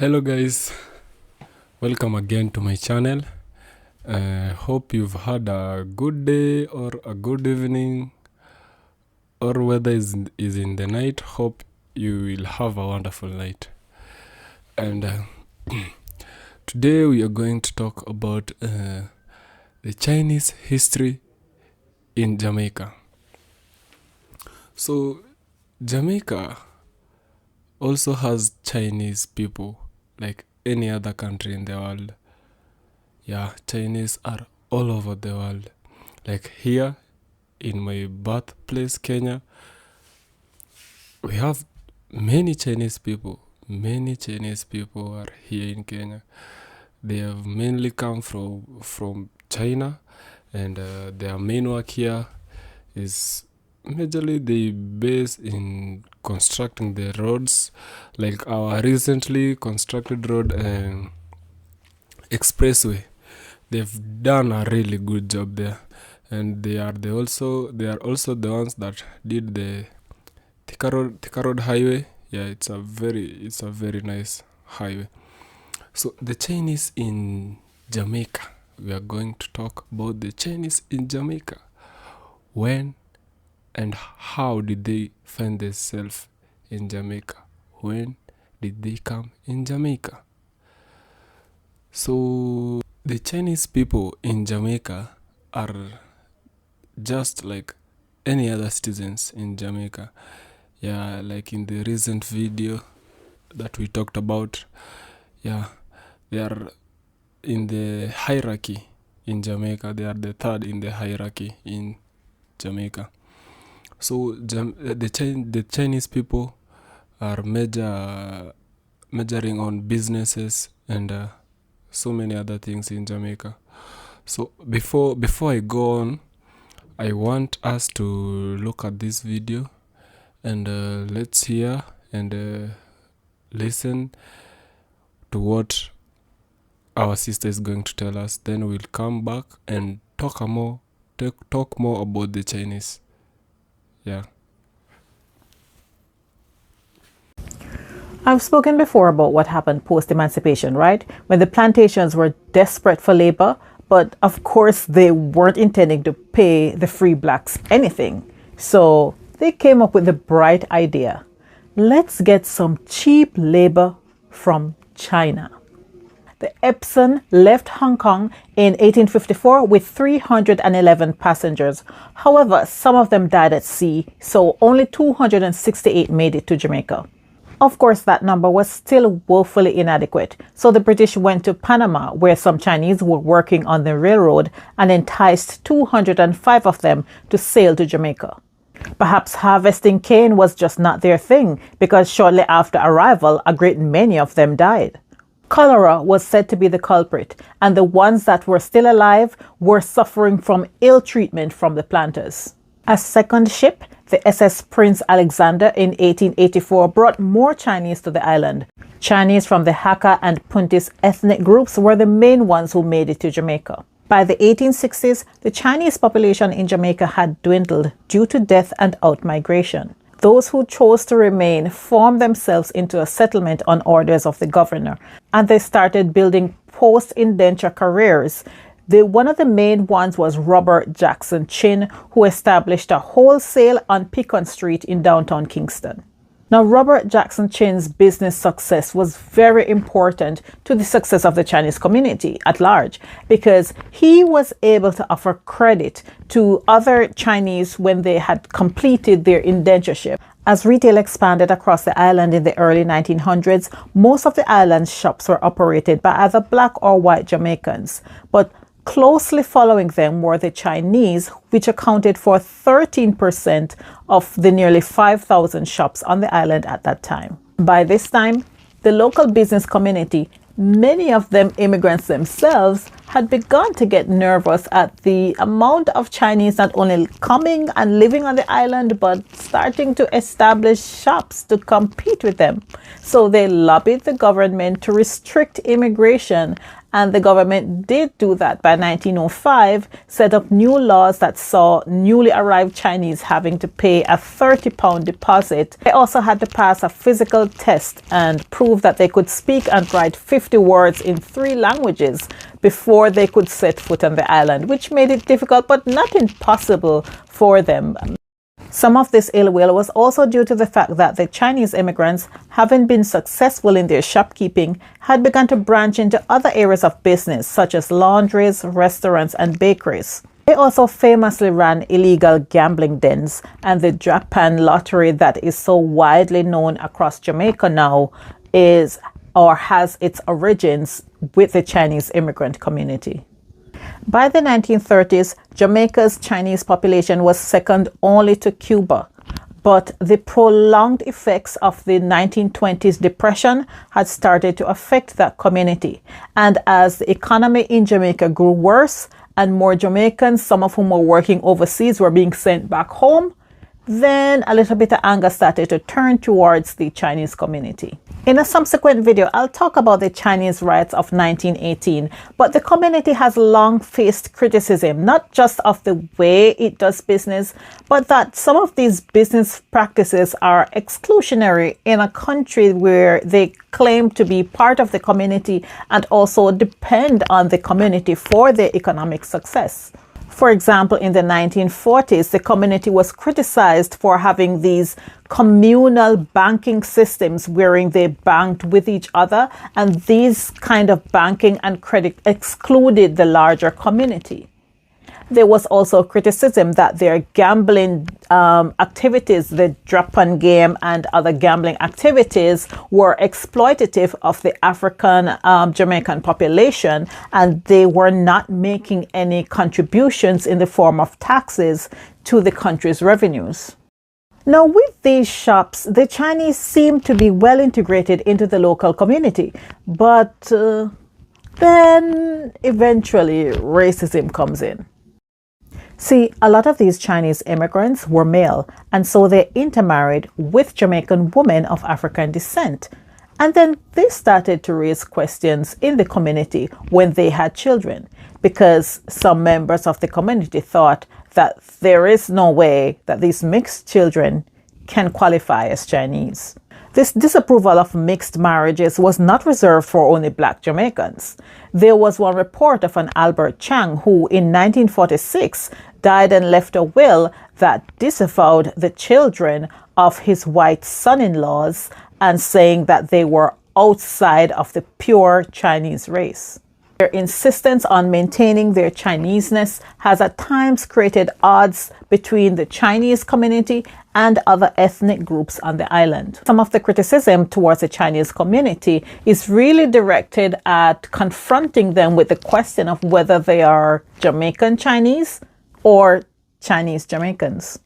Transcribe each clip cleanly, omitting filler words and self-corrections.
Hello guys, welcome again to my channel. Hope you've had a good day or a good evening, or whether is in the night. Hope you will have a wonderful night. And today we are going to talk about the Chinese history in Jamaica. So Jamaica also has Chinese people like any other country in the world. Yeah, Chinese are all over the world. Like here in my birthplace, Kenya, we have many Chinese people. Many Chinese people are here in Kenya. They have mainly come from China, and their main work here is majorly they base in constructing the roads, like our recently constructed road and expressway. They've done a really good job there, and they are also the ones that did the Thika Road highway. Yeah, it's a very nice highway. So the Chinese in Jamaica, we are going to talk about the Chinese in Jamaica. When and how did they find themselves in Jamaica? When did they come in Jamaica? So the Chinese people in Jamaica are just like any other citizens in Jamaica. Yeah, like in the recent video that we talked about. Yeah, they are in the hierarchy in Jamaica. They are the third in the hierarchy in Jamaica. So the Chinese people are majoring on businesses and so many other things in Jamaica. So before I go on, I want us to look at this video and let's hear and listen to what our sister is going to tell us. Then we'll come back and talk more about the Chinese. Yeah. I've spoken before about what happened post-emancipation, right? When the plantations were desperate for labor, but of course they weren't intending to pay the free blacks anything. So they came up with the bright idea. Let's get some cheap labor from China. The Epson left Hong Kong in 1854 with 311 passengers. However, some of them died at sea, so only 268 made it to Jamaica. Of course, that number was still woefully inadequate, so the British went to Panama, where some Chinese were working on the railroad, and enticed 205 of them to sail to Jamaica. Perhaps harvesting cane was just not their thing, because shortly after arrival, a great many of them died. Cholera was said to be the culprit, and the ones that were still alive were suffering from ill treatment from the planters. A second ship, the SS Prince Alexander in 1884, brought more Chinese to the island. Chinese from the Hakka and Puntis ethnic groups were the main ones who made it to Jamaica. By the 1860s, the Chinese population in Jamaica had dwindled due to death and outmigration. Those who chose to remain formed themselves into a settlement on orders of the governor, and they started building post-indenture careers. One of the main ones was Robert Jackson Chin, who established a wholesale on Pecan Street in downtown Kingston. Now, Robert Jackson Chin's business success was very important to the success of the Chinese community at large, because he was able to offer credit to other Chinese when they had completed their indentureship. As retail expanded across the island in the early 1900s, most of the island's shops were operated by either black or white Jamaicans, but closely following them were the Chinese, which accounted for 13% of the nearly 5,000 shops on the island at that time. By this time, the local business community, many of them immigrants themselves, had begun to get nervous at the amount of Chinese not only coming and living on the island, but starting to establish shops to compete with them. So they lobbied the government to restrict immigration And the government did do that by 1905, set up new laws that saw newly arrived Chinese having to pay a £30 deposit. They also had to pass a physical test and prove that they could speak and write 50 words in 3 languages before they could set foot on the island, which made it difficult but not impossible for them. Some of this ill will was also due to the fact that the Chinese immigrants, having been successful in their shopkeeping, had begun to branch into other areas of business such as laundries, restaurants, and bakeries. They also famously ran illegal gambling dens, and the Japan lottery that is so widely known across Jamaica now is or has its origins with the Chinese immigrant community. By the 1930s, Jamaica's Chinese population was second only to Cuba, but the prolonged effects of the 1920s depression had started to affect that community. And as the economy in Jamaica grew worse and more Jamaicans, some of whom were working overseas, were being sent back home, then a little bit of anger started to turn towards the Chinese community. In a subsequent video, I'll talk about the Chinese riots of 1918, but the community has long faced criticism, not just of the way it does business, but that some of these business practices are exclusionary in a country where they claim to be part of the community and also depend on the community for their economic success. For example, in the 1940s, the community was criticized for having these communal banking systems wherein they banked with each other, and these kind of banking and credit excluded the larger community. There was also criticism that their gambling activities, the Drapan game and other gambling activities, were exploitative of the African Jamaican population, and they were not making any contributions in the form of taxes to the country's revenues. Now, with these shops, the Chinese seem to be well integrated into the local community, but then eventually racism comes in. See, a lot of these Chinese immigrants were male, and so they intermarried with Jamaican women of African descent. And then they started to raise questions in the community when they had children, because some members of the community thought that there is no way that these mixed children can qualify as Chinese. This disapproval of mixed marriages was not reserved for only Black Jamaicans. There was one report of an Albert Chang who in 1946 died and left a will that disavowed the children of his white son-in-laws and saying that they were outside of the pure Chinese race. Their insistence on maintaining their Chineseness has at times created odds between the Chinese community and other ethnic groups on the island. Some of the criticism towards the Chinese community is really directed at confronting them with the question of whether they are Jamaican Chinese or Chinese Jamaicans.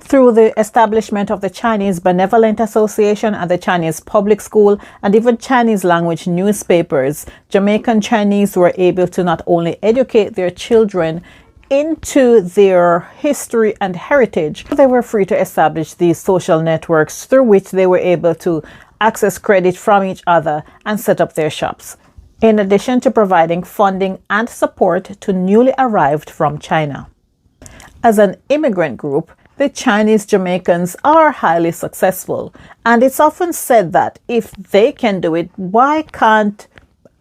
Through the establishment of the Chinese Benevolent Association and the Chinese Public School and even Chinese language newspapers, Jamaican Chinese were able to not only educate their children into their history and heritage, they were free to establish these social networks through which they were able to access credit from each other and set up their shops, in addition to providing funding and support to newly arrived from China. As an immigrant group, the Chinese Jamaicans are highly successful, and it's often said that if they can do it, why can't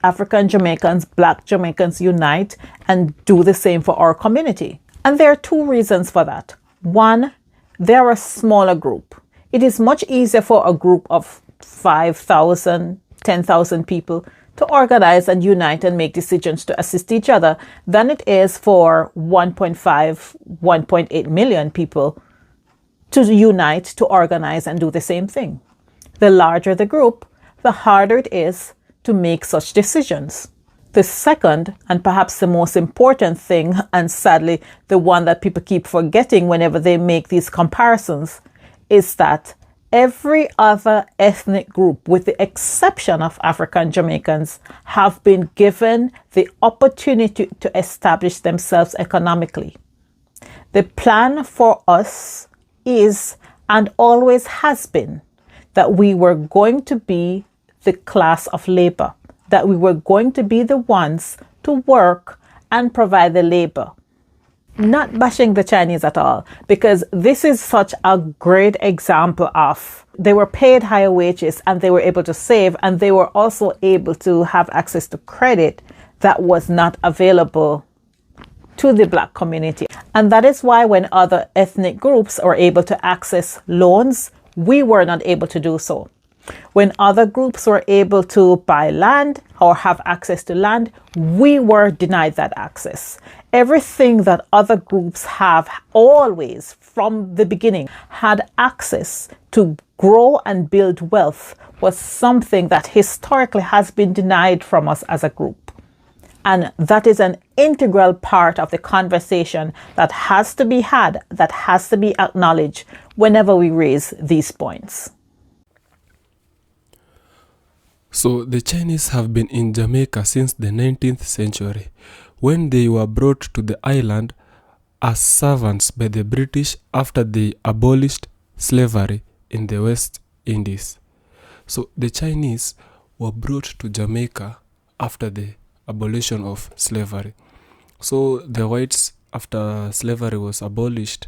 African Jamaicans, Black Jamaicans unite and do the same for our community? And there are 2 reasons for that. One, they're a smaller group. It is much easier for a group of 5,000, 10,000 people to organize and unite and make decisions to assist each other than it is for 1.5, 1.8 million people to unite, to organize and do the same thing. The larger the group, the harder it is to make such decisions. The second, and perhaps the most important thing, and sadly the one that people keep forgetting whenever they make these comparisons, is that every other ethnic group, with the exception of African Jamaicans, have been given the opportunity to establish themselves economically. The plan for us is, and always has been, that we were going to be the class of labor. that we were going to be the ones to work and provide the labor. Not bashing the Chinese at all, because this is such a great example of they were paid higher wages and they were able to save, and they were also able to have access to credit that was not available to the Black community. And that is why when other ethnic groups are able to access loans, we were not able to do so. When other groups were able to buy land or have access to land, we were denied that access. Everything that other groups have always, from the beginning, had access to grow and build wealth was something that historically has been denied from us as a group. And that is an integral part of the conversation that has to be had, that has to be acknowledged whenever we raise these points. So the Chinese have been in Jamaica since the 19th century, when they were brought to the island as servants by the British after they abolished slavery in the West Indies. So the Chinese were brought to Jamaica after the abolition of slavery. So the whites, after slavery was abolished,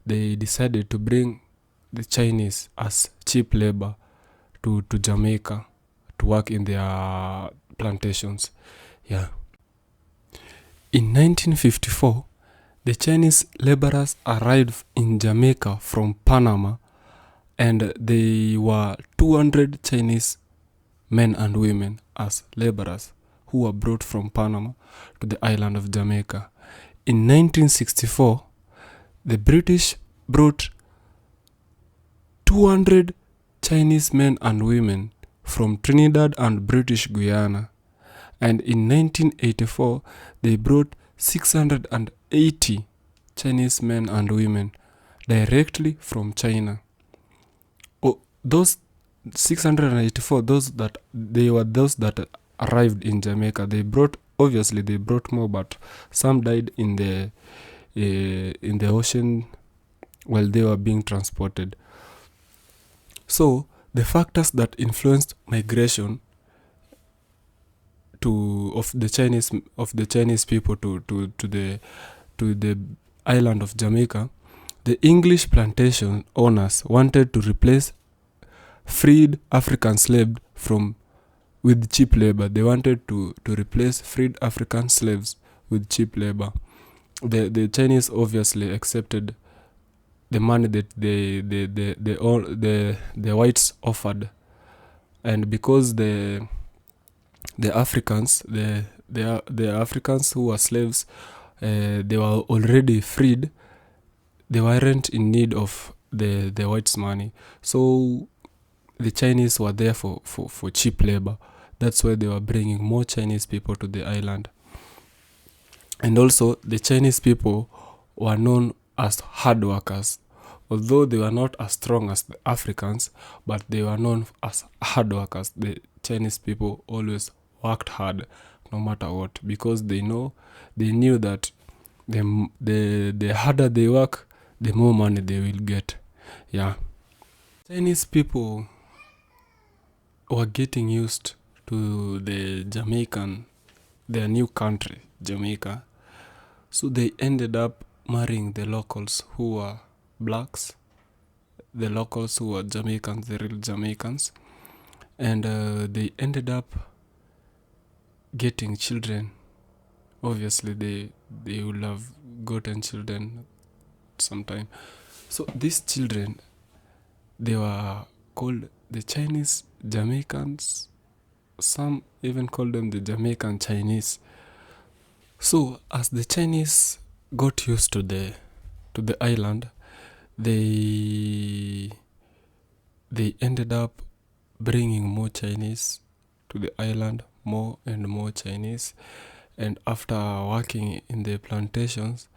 they decided to bring the Chinese as cheap labor to Jamaica to work in their plantations. Yeah. In 1954, the Chinese laborers arrived in Jamaica from Panama, and they were 200 Chinese men and women as laborers who were brought from Panama to the island of Jamaica. In 1964, the British brought 200 Chinese men and women from Trinidad and British Guiana. And in 1984, they brought 680 Chinese men and women directly from China. Those 684, those that arrived in Jamaica. They brought more, but some died in the ocean while they were being transported. So the factors that influenced migration of the Chinese people to the island of Jamaica, the English plantation owners wanted to replace freed African slaves with cheap labor. They wanted to replace freed African slaves with cheap labor. The Chinese obviously accepted the money that the whites offered, and because the Africans who were slaves, they were already freed. They weren't in need of the whites' money, so the Chinese were there for cheap labor. That's why they were bringing more Chinese people to the island. And also, the Chinese people were known as hard workers. Although they were not as strong as the Africans, but they were known as hard workers. The Chinese people always worked hard, no matter what, because they knew that the harder they work, the more money they will get. Yeah. Chinese people were getting used to their new country, Jamaica. So they ended up marrying the locals who were blacks, the locals who were Jamaicans, the real Jamaicans. And they ended up getting children. Obviously, they will have gotten children sometime. So these children, they were called the Chinese Jamaicans. Some even call them the Jamaican Chinese. So as the Chinese got used to the island, they ended up bringing more Chinese to the island, more and more Chinese. And after working in the plantations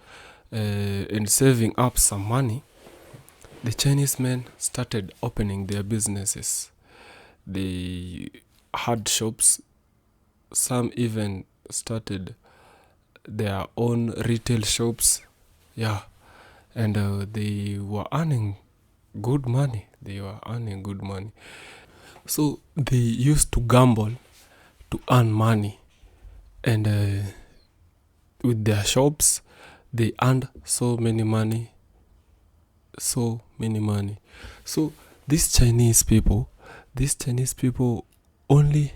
and saving up some money, the Chinese men started opening their businesses. They had shops. Some even started their own retail shops. Yeah. And they were earning good money. So they used to gamble to earn money, and with their shops they earned so many money. So these Chinese people only,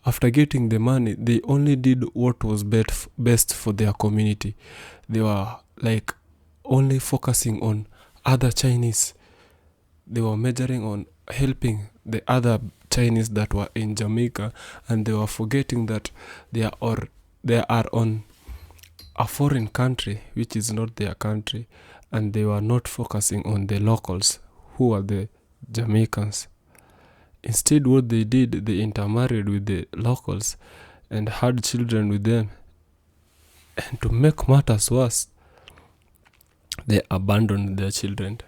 after getting the money, they only did what was best for their community. They were like only focusing on other Chinese. They were measuring on helping the other Chinese that were in Jamaica, and they were forgetting that they are on a foreign country which is not their country, and they were not focusing on the locals who are the Jamaicans. Instead, what they did, they intermarried with the locals and had children with them. And to make matters worse, they abandoned their children.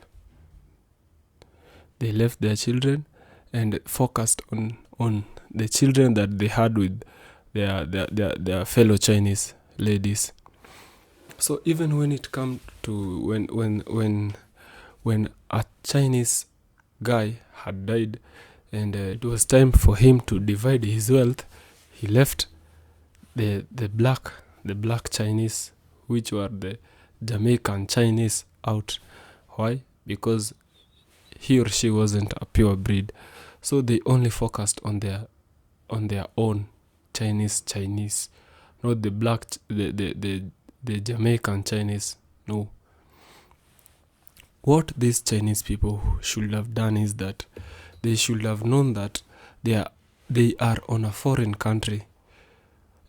They left their children and focused on the children that they had with their fellow Chinese ladies. So even when it comes to when a Chinese guy had died, and it was time for him to divide his wealth, he left the black Chinese, which were the Jamaican Chinese, out. Why? Because he or she wasn't a pure breed. So they only focused on their own Chinese, not the black the Jamaican Chinese. No. What these Chinese people should have done is that they should have known that they are on a foreign country,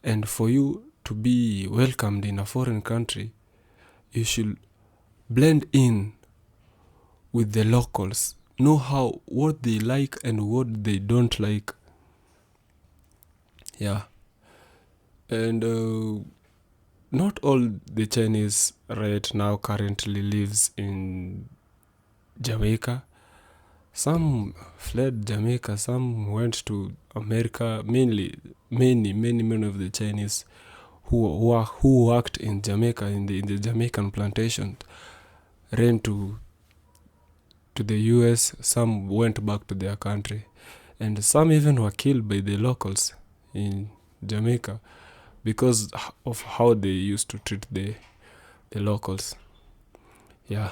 and for you to be welcomed in a foreign country, you should blend in with the locals, know what they like and what they don't like. Yeah. And not all the Chinese right now currently lives in Jamaica. Some fled Jamaica, some went to America. Many of the Chinese who worked in Jamaica in the Jamaican plantation ran to the US. Some went back to their country, and some even were killed by the locals in Jamaica because of how they used to treat the locals. Yeah.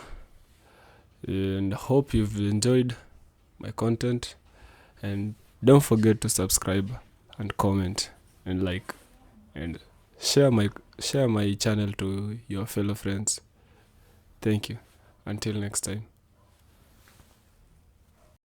And I hope you've enjoyed my content, and don't forget to subscribe and comment and like and share my channel to your fellow friends. Thank you. Until next time.